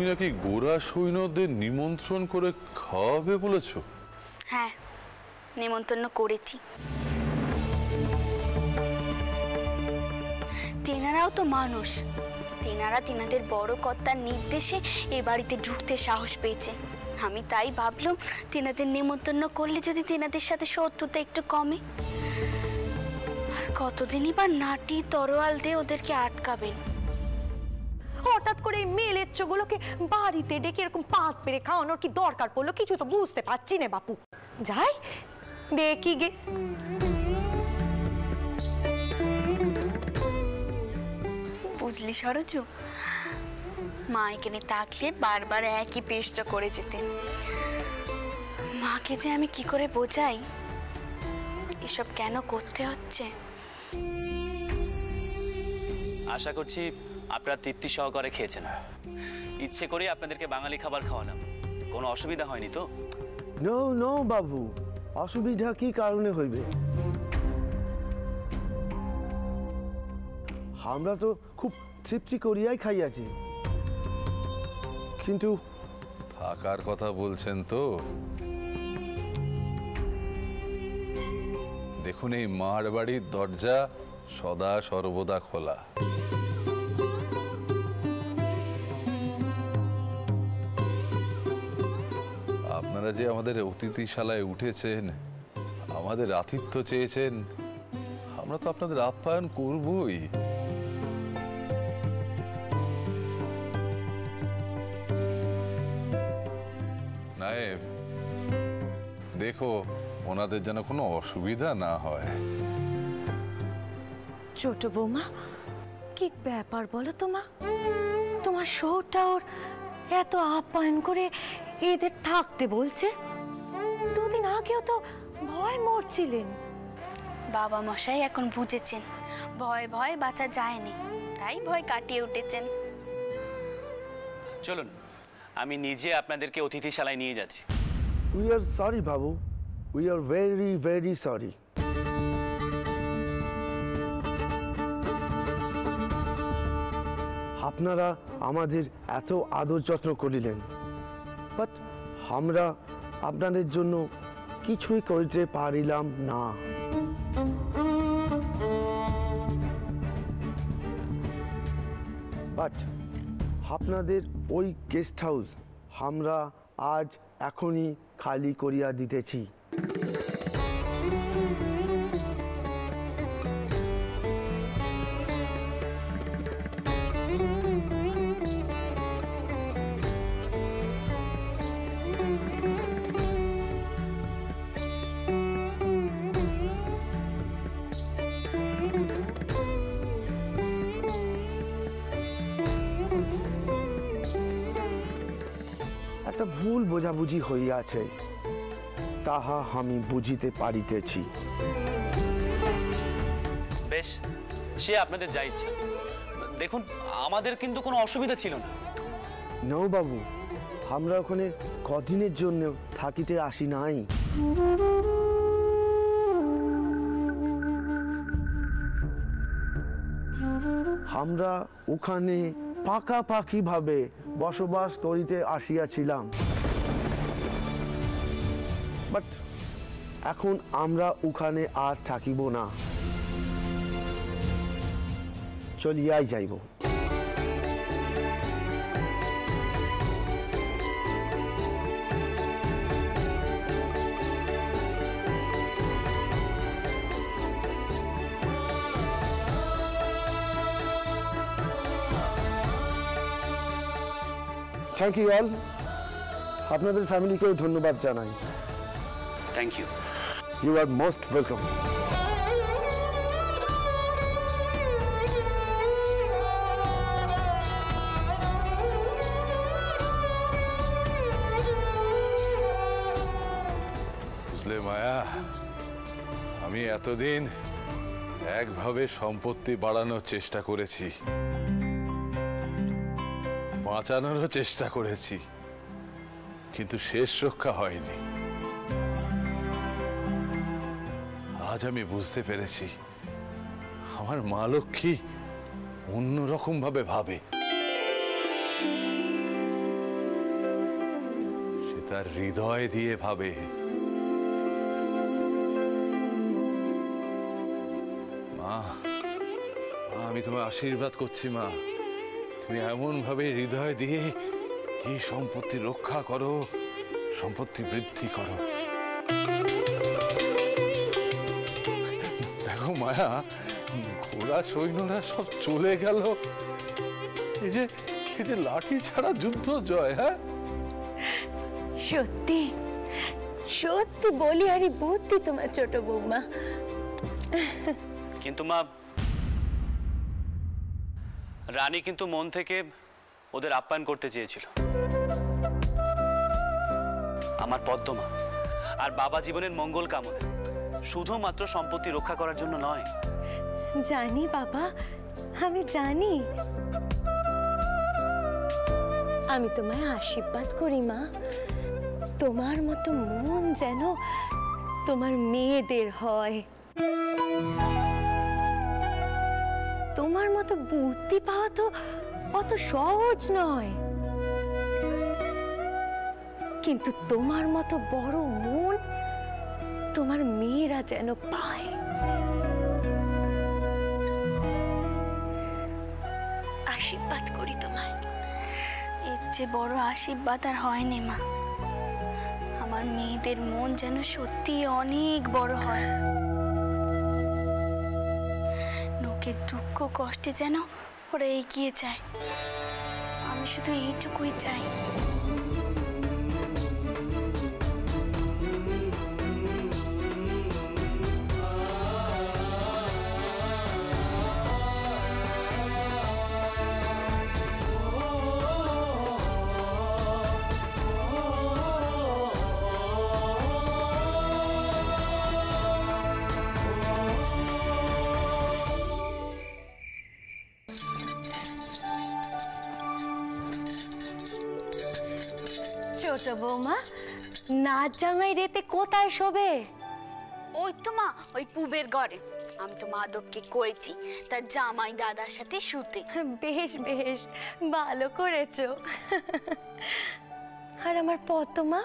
নাকি গোরা সৈন্যদের নিমন্ত্রণ করে খাওয়াবে বলেছ? হ্যাঁ, নিমন্ত্রণ করেছি। তেনারাও তো মানুষ, তেনারা তেনাদের বড় কর্তার নির্দেশে এ বাড়িতে ঢুকতে সাহস পেয়েছেন। আমি তাই ভাবলাম তেনাদের নিমন্ত্রণ করলে যদি তেনাদের সাথে শত্রুতা একটু কমে। আর কতদিনই বা নাটি তরোয়াল দিয়ে ওদেরকে আটকাবেন। হঠাৎ করে এই মেলেচ্ছগুলোকে বাড়িতে ডেকে এরকম পাত পেরে খাওয়ানোর কি দরকার পড়লো কিছু তো বুঝতে পারছি না বাপু। যাই দেখি গে। বুঝলি সরজু, মা এখানে থাকলে বারবার একই পেশটা করে যেতেন। মাকে যে আমি কি করে বোঝাই এসব কেন করতে হচ্ছে। আশা করছি আপনারা তৃপ্তি সহকারে খেয়েছেন। ইচ্ছে করে আপনাদেরকে বাঙালি খাবার খাওয়ালাম, কোনো অসুবিধা হয়নি তো? নো নো বাবু, অসুবিধা কি কারণে হইবে? আমরা তো খুব তৃপ্তি করিয়াই খাইয়াছি। কিন্তু থাকার কথা বলছেন তো? দেখুন, এই মার বাড়ির দরজা সদা সর্বদা খোলা। আপনারা যে আমাদের অতিথিশালায় উঠেছেন, আমাদের আতিথ্য চেয়েছেন, আমরা তো আপনাদের আপ্যায়ন করবই। নায়েব, দেখো ওনাদের যেন কোনো অসুবিধা না হয়। ছোট বৌমা, কি ব্যাপার বলো তোমা? তোমার শোটা ওর এত আপ্যায়ন করে এদের থাকতে বলছে? দুদিন আগেও তো ভয় মরছিলেন। বাবা মশাই এখন বুঝেছেন ভয় ভয় বাঁচা যায়নি, তাই ভয় কাটিয়ে উঠেছেন। চলুন, আমি নিজে আপনাদেরকে অতিথিশালায় নিয়ে যাচ্ছি। We are sorry Babu, we are very very sorry. আপনারা আমাদের এত আদর যত্ন করিলেন, বাট আমরা আপনাদের জন্য কিছুই করতে পারিলাম না। বাট আপনাদের ওই গেস্ট হাউস আমরা আজ এখনই খালি করিয়া দিতেছি। একটা ভুল বোঝাবুঝি হইয়াছে, তাহা আমি বুঝিতে পারিতেছি। বেশ, সে আপনাদের যা ইচ্ছা। দেখুন, আমাদের কিন্তু কোনো অসুবিধা ছিল না। নৌ বাবু, আমরা ওখানে কদিনের জন্য থাকিতে আসি নাই। আমরা ওখানে পাকাপাকি ভাবে বসবাস করিতে আসিয়াছিলাম। বাট এখন আমরা ওখানে আর থাকিব না, চলিয়াই যাইব। Thank you all. আপনাদের ফ্যামিলিকেও ধন্যবাদ জানাই। Thank you. You are most welcome. বুঝলে মায়া, আমি এতদিন একভাবে সম্পত্তি বাড়ানোর চেষ্টা করেছি, বাঁচানোরও চেষ্টা করেছি, কিন্তু শেষ রক্ষা হয়নি। আজ আমি বুঝতে পেরেছি আমার মা লক্ষ্মী অন্যরকম ভাবে ভাবে। তার হৃদয় দিয়ে ভাবে। মা, আমি তোমায় আশীর্বাদ করছি মা, তুমি এমন ভাবে হৃদয় দিয়ে এই সম্পত্তি রক্ষা করো, সম্পত্তি বৃদ্ধি করো। দেখো মায়া, ঘোড়া সৈন্যরা সব চলে গেল, এই যে লাঠি ছাড়া যুদ্ধ জয়। হ্যাঁ, সত্যি সত্যি বলি আরে বুদ্ধি তোমার ছোট বৌমা। কিন্তু মা, রানী কিন্তু মন থেকে ওদের আপ্যায়ন করতে চেয়েছিল। আমার পদ্মমা আর বাবা জীবনের মঙ্গল কামনা, শুধুমাত্র সম্পত্তি রক্ষা করার জন্য নয়। জানি বাবা, আমি জানি। আমি তোমায় আশীর্বাদ করি মা, তোমার মতো মন যেন তোমার মেয়েদের হয়, তোমার মতো বুদ্ধি পাওয়া তো অত সহজ নয়, কিন্তু তোমার মতো বড় মন তোমার মেয়েরা যেন পায়। আশীর্বাদ করি তোমায়। এর যে বড় আশীর্বাদ আর হয়নি মা। আমার মেয়েদের মন যেন সত্যি অনেক বড় হয়, লোকের দুঃখ কষ্টে যেন ওরা এগিয়ে যায়। আমি শুধু এইটুকুই চাই। ছোট বৌমা, নাচ জামাই রেতে কোথায় শোবে? ওই তো মা, ওই পুবের ঘরে। আমি তো মাধবকে কয়েছি তার জামাই দাদার সাথে শুতে। বেশ বেশ, ভালো করেছো। আর আমার পদ্মমা,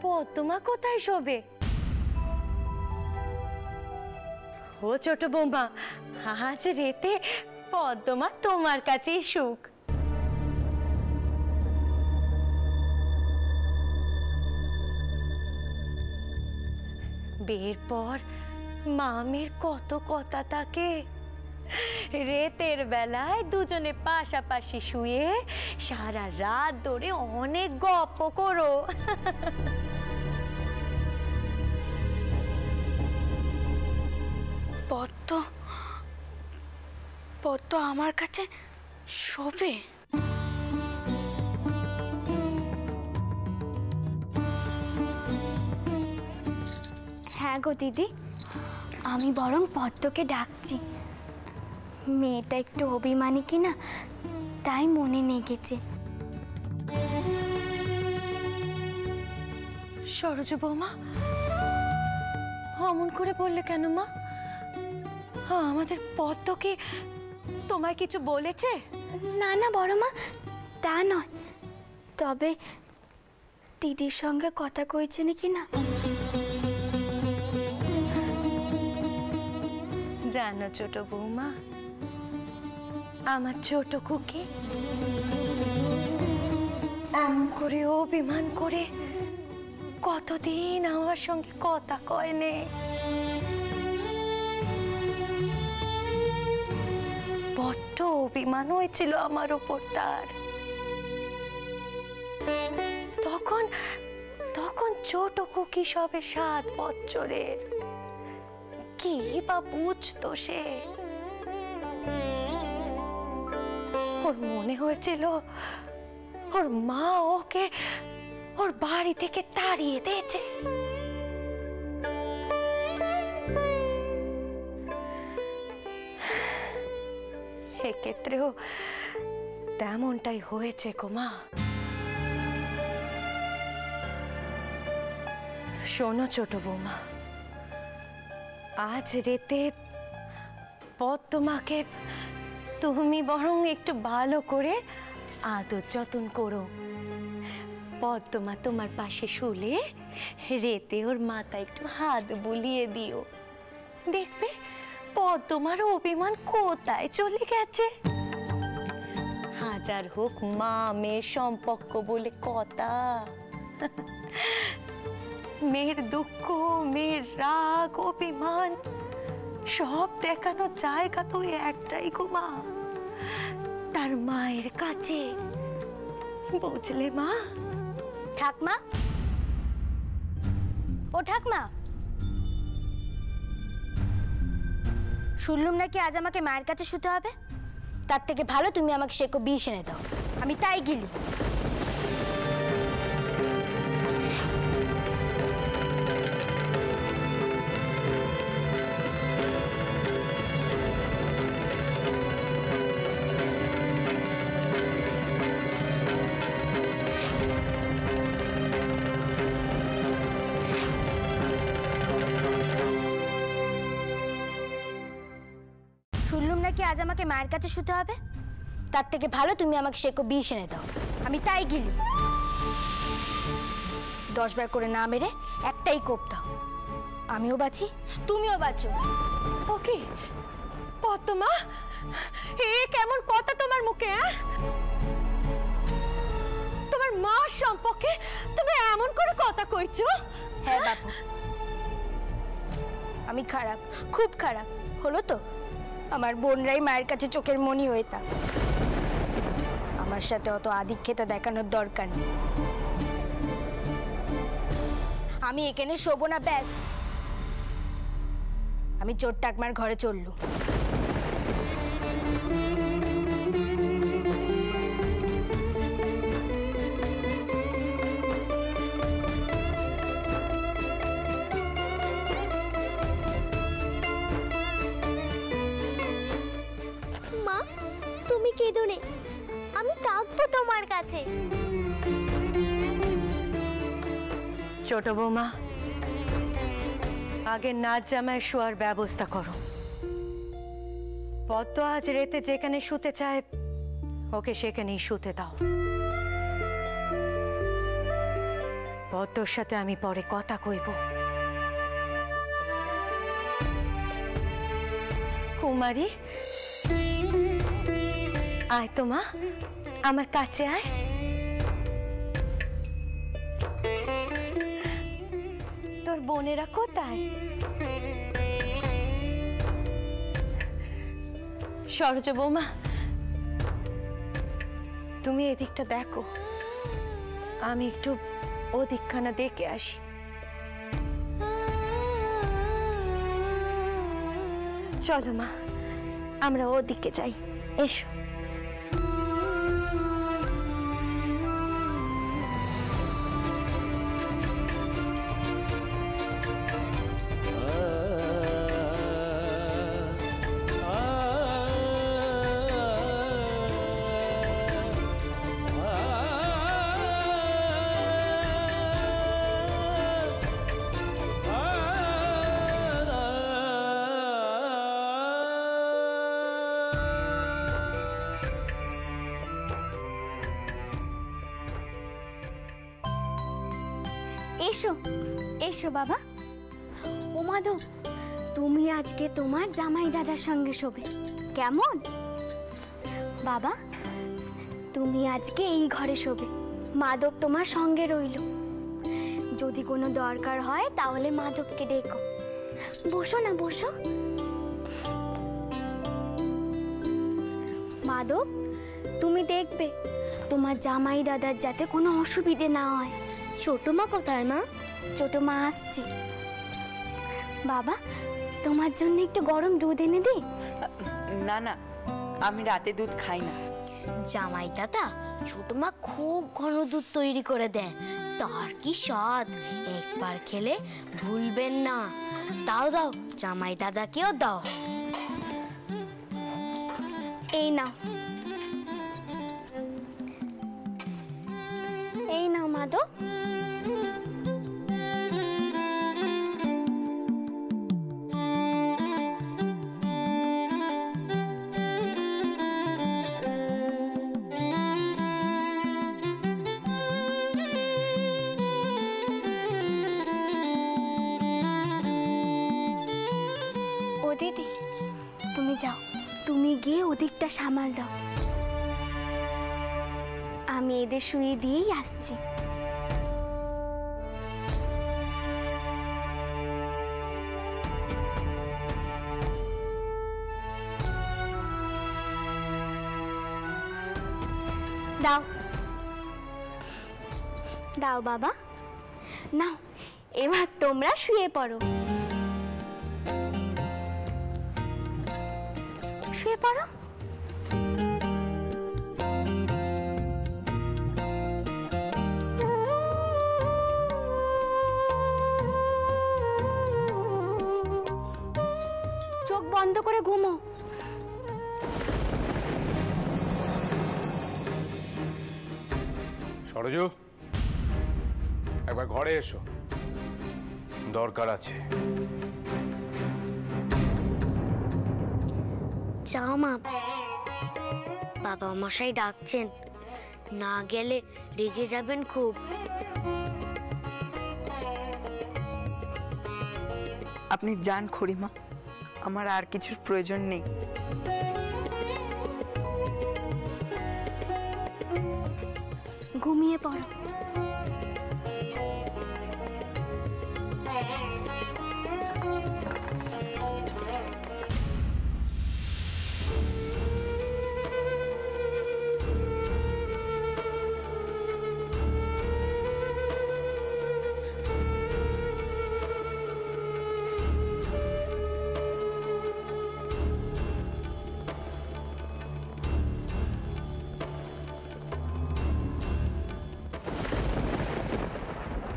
পদ্মমা কোথায় শোবে? ও ছোট বৌমা, আজ রেতে পদ্মমা তোমার কাছেই সুখ। বিয়ের পর মামের কত কথা থাকে, রেতের বেলায় দুজনে পাশাপাশি শুয়ে সারা রাত ধরে অনেক গল্প করো। পদ্ম, পদ্ম আমার কাছে শোবে? হ্যাঁ গো দিদি, আমি বরং পদ্মকে ডাকছি। মেয়েটা একটু অভিমানী কিনা, তাই মনে নেগেছে। সরোজ বৌমা, অমন করে বললে কেন মা? আমাদের পদ্মকে তোমায় কিছু বলেছে? না না বড় মা, তা নয়, তবে দিদির সঙ্গে কথা কইছে নাকি না। জানো ছোট বৌমা, আমার ছোট খুকি এমন করে অভিমান করে কতদিন আমার সঙ্গে কথা কয়নে। বড্ড অভিমান হয়েছিল আমার উপর তার। তখন তখন ছোট খুকি সবে 7 বছরের, কি বা বুঝতো সে? ওর মনে হয়েছিল ওর মা ওকে ওর বাড়ি থেকে তাড়িয়ে দিয়েছে। এক্ষেত্রেও তেমনটাই হয়েছে গো মা। শোনো ছোট বৌমা, আজ রেতে পদ্মমাকে তুমি বরং একটু ভালো করে আদর যত্ন করো। পদ্মমা তোমার পাশে শুলে রেতে ওর মাথায় একটু হাত বুলিয়ে দিও, দেখবে পদ্মমার অভিমান কোথায় চলে গেছে। হাজার হোক মা মেয়ের সম্পর্ক বলে কথা, মেয়ের দুঃখ, মেয়ের রাগ, অভিমান সব দেখানোর জায়গা তো একটাই গো মা, তার মায়ের কাছে, বুঝলে মা? ঠাকমা, ও ঠাকমা, শুনলুম নাকি আজ আমাকে মায়ের কাছে শুতে হবে। তার থেকে ভালো তুমি আমাকে সেকো বিষ এনে দাও, আমি তাই গেলি। শুনলুম নাকি আজ আমাকে মায়ের কাছে শুতে হবে। তার থেকে ভালো তুমি আমাকে সেকো বিষ এনে দাও, আমি তাই গেলি। 10 বার করে না মেরে একটাই কোপ দাও, আমিও বাঁচি তুমিও বাঁচো। ওকে পদ্মমা, এ কেমন কথা তোমার মুখে? তোমার মার সম্পর্কে তুমি এমন করে কথা কইছো? হ্যাঁ বাপু, আমি খারাপ, খুব খারাপ। হলো তো, আমার বোনরাই মায়ের কাছে চোখের মনি হয়ে থাক। আমার সাথে অত আধিক্যতা দেখানোর দরকার নেই। আমি এখানে শোবো না, ব্যাস। আমি চোর টাকমার ঘরে চললু। মা, তুমি কেঁদো নে, আমি থাকবো তোমার কাছে। ছোট বৌমা, আগে নাচ জামায় শোয়ার ব্যবস্থা করো। পদ্ম আজ রেতে যেখানে শুতে চায় ওকে সেখানেই শুতে দাও। পদ্মর সাথে আমি পরে কথা কইব। কুমারী, আয় তো মা, আমার কাছে আয়। তোর বোনেরা কোথায়? সরোজ বৌমা, তুমি এদিকটা দেখো, আমি একটু ওদিকখানা দেখে আসি। চলো মা, আমরা ওদিকে যাই, এসো। এসো এসো বাবা। ও মাধব, তুমি আজকে তোমার জামাই দাদার সঙ্গে শোবে, কেমন? বাবা, তুমি আজকে এই ঘরে শোবে, মাধব তোমার সঙ্গে রইল। যদি কোনো দরকার হয় তাহলে মাধবকে ডেকো। বসো না, বসো। মাধব, তুমি দেখবে তোমার জামাই দাদার যাতে কোনো অসুবিধে না হয়। ছোট মা কোথায় মা? ছোট মা আসছে। বাবা, তোমার জন্য একটু গরম দুধ এনে দিই? না না, আমি রাতে দুধ খাই না। জামাই দাদা ছোট মা খুব ঘন দুধ তৈরি করে দেয়, তার কি স্বাদ, একবার খেলে ভুলবেন না। দাও দাও, জামাই দাদাকেও দাও। এই নাও, এই নাও মাধব। দিদি তুমি যাও, তুমি গিয়ে ওদিকটা সামাল দাও, আমি এদের শুয়ে দিয়েই আসছি। দাও দাও বাবা, নাও এবার তোমরা শুয়ে পড়ো, শুয়ে পড়ো। চোখ বন্ধ করে ঘুমো। সরজু, একবার ঘরে এসো, দরকার আছে। যাও মা, বাবা মশাই ডাকছেন, না গেলে রেগে যাবেন খুব। আপনি যান খুড়িমা, আমার আর কিছুর প্রয়োজন নেই। ঘুমিয়ে পড়ো।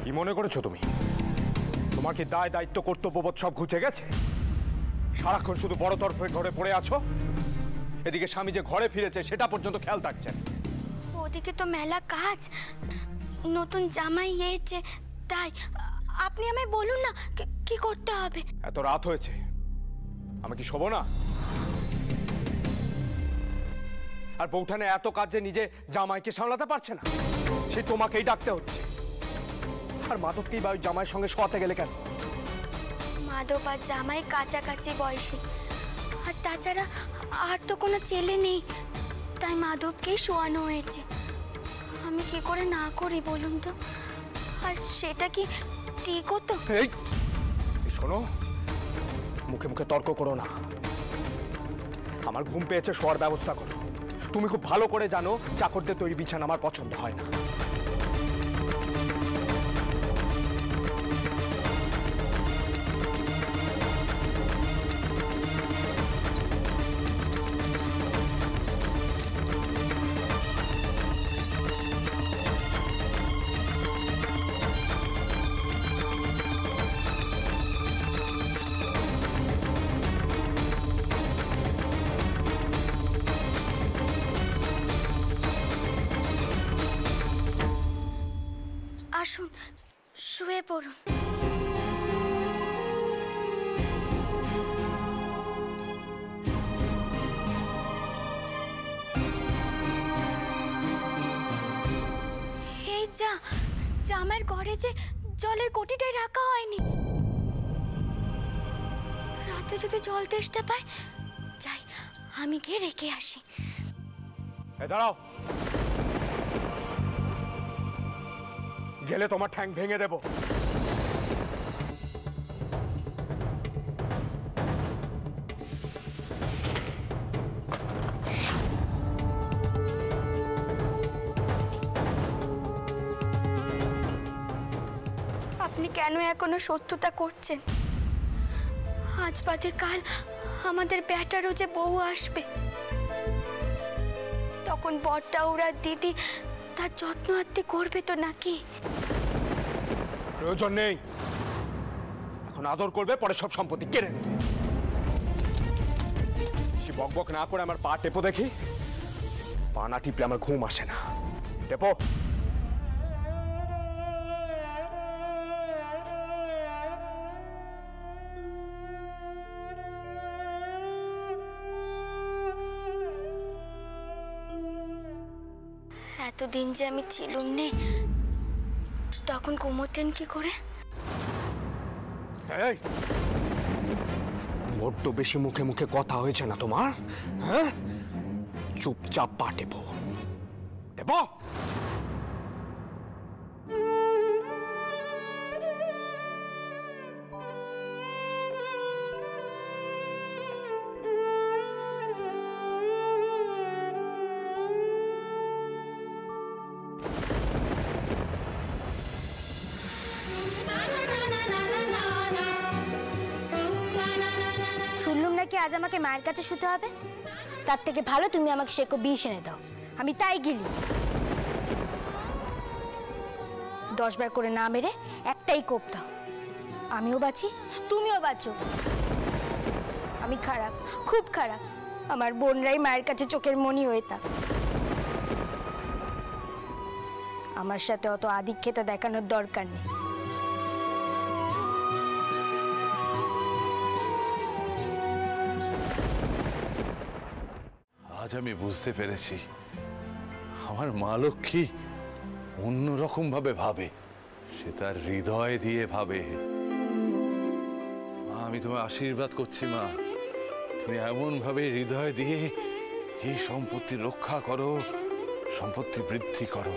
কি মনে করেছো তুমি? তোমার কি দায় দায়িত্ব কর্তব্যবোধ সব ঘুচে গেছে? সারাক্ষণ শুধু বড় তরফের ঘরে পড়ে আছো, এদিকে স্বামী যে ঘরে ফিরেছে সেটা পর্যন্ত খেয়াল থাকছে না। ওদিকে তো মেলা কাজ, নতুন জামাই এসেছে, তাই আপনি আমায় বলুন না কি করতে হবে। এত রাত হয়েছে, আমি কি শোবো না? আর বউঠানে এত কাজ যে নিজে জামাইকে সামলাতে পারছে না, সে তোমাকেই ডাকতে হচ্ছে। আর মাধবকেই বা ওই জামাইয়ের সঙ্গে শোয়াতে গেলে কেন? মাধব আর জামাই কাছাকাছি বয়সী, আর তাছাড়া আর তো কোনো ছেলে নেই, তাই মাধবকেই শোয়ানো হয়েছে। আমি কি করে না করি বলুন তো? আর সেটা কি ঠিক হতো? এই শোনো, মুখে মুখে তর্ক করো না। আমার ঘুম পেয়েছে, শোয়ার ব্যবস্থা করো। তুমি খুব ভালো করে জানো চাকরদের তৈরি বিছানা আমার পছন্দ হয় না। আসুন শুয়ে পড়ুন। এই জামাইয়ের ঘরে যে জলের কোটিটাই রাখা হয়নি, রাতে যদি জল তেষ্টা পায়, যাই আমি গিয়ে রেখে আসি। দাঁড়াও, গেলে তোমার ঠ্যাং ভেঙে দেব। আপনি কেন এখনো শত্রুতা করছেন? আজ বাদে কাল আমাদের বেটারও যে বউ আসবে, তখন বড়টা ওরা দিদি তার যত্ন আত্তি করবে তো নাকি? প্রয়োজন নেই, এখন আদর করবে, পরে সব সম্পত্তি কেড়ে নেবে। সে বকবক না করে আমার পা টেপো দেখি। পা না টিপলে আমার ঘুম আসে না। টেপো। এতদিন যে আমি ছিলুম নে, তখন ঘুমোতেন কি করে? এই বড্ড বেশি মুখে মুখে কথা হয়েছে না তোমার? হ্যাঁ, চুপচাপ পা টেপো। টেপো। শুনলুম নাকি আজ আমাকে মায়ের কাছে শুতে হবে। তার থেকে ভালো তুমি আমাকে সেকো বিষ এনে দাও, আমি তাই গেলি। 10 বার করে না মেরে একটাই কোপ দাও, আমিও বাঁচি তুমিও বাঁচো। আমি খারাপ, খুব খারাপ। আমার বোনরাই মায়ের কাছে চোখের মনি হয়ে থাক। আমার সাথে অত আধিক্যতা দেখানোর দরকার নেই। আজ আমি বুঝতে পেরেছি আমার মা লক্ষ্মী অন্যরকম ভাবে ভাবে, সে তার হৃদয় দিয়ে ভাবে। মা, আমি তোমায় আশীর্বাদ করছি মা, তুমি এমন ভাবে হৃদয় দিয়ে এই সম্পত্তি রক্ষা করো, সম্পত্তি বৃদ্ধি করো।